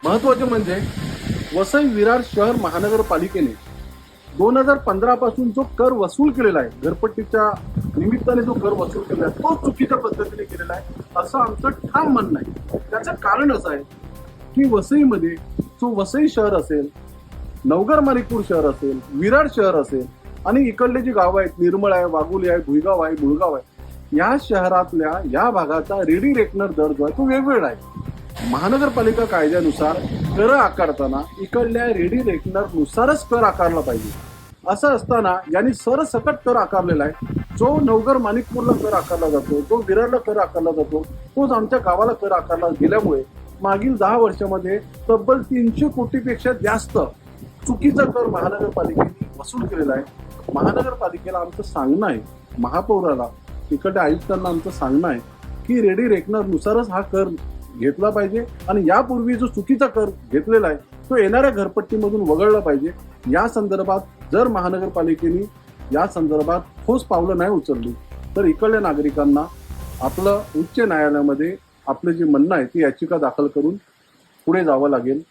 महत्वाचे म्हणजे वसई विरार शहर महानगरपालिकेने 2015 पासून जो कर वसूल केलेला आहे, घरपट्टीच्या निमित्ताने जो कर वसूल केलेला आहे तो चुकीच्या पद्धतीने केलेला आहे असं आमचं ठाम म्हणणं आहे. त्याचं कारण असं आहे की वसईमध्ये जो वसई शहर असेल, नवघर माणिकपूर शहर असेल, विरार शहर असेल आणि इकडले जी गावं आहेत, निर्मळ आहे, वाघोली आहे, भुईगाव आहे, मुळगाव आहे, या शहरातल्या या भागाचा रेडी रेकनर दर जो आहे तो वेगवेगळा आहे. महानगरपालिका कायद्यानुसार कर आकारताना इकडल्या रेडी रेकनरनुसारच कर आकारला पाहिजे. असं असताना यांनी सरसकट कर आकारलेला आहे. जो नवघर माणिकपूरला कर आकारला जातो, जो विरारला कर आकारला जातो, तोच आमच्या गावाला कर आकारला गेल्यामुळे मागील 10 वर्षामध्ये तब्बल 300 कोटीपेक्षा जास्त चुकीचा कर महानगरपालिकेने वसूल केलेला आहे. महानगरपालिकेला आमचं सांगणं आहे, महापौराला, तिकडच्या आयुक्तांना आमचं सांगणं आहे की रेडी रेकनरनुसारच हा कर घेतला पाहिजे आणि यापूर्वी जो चुकीचा कर घेतलेला आहे तो येणाऱ्या घरपट्टीमधून वगळला पाहिजे. या संदर्भात जर महानगरपालिकेने या संदर्भात ठोस पावलं नाही उचलली तर इकडल्या नागरिकांना आपलं उच्च न्यायालयामध्ये आपलं जे म्हणणं आहे ती याचिका दाखल करून पुढे जावं लागेल.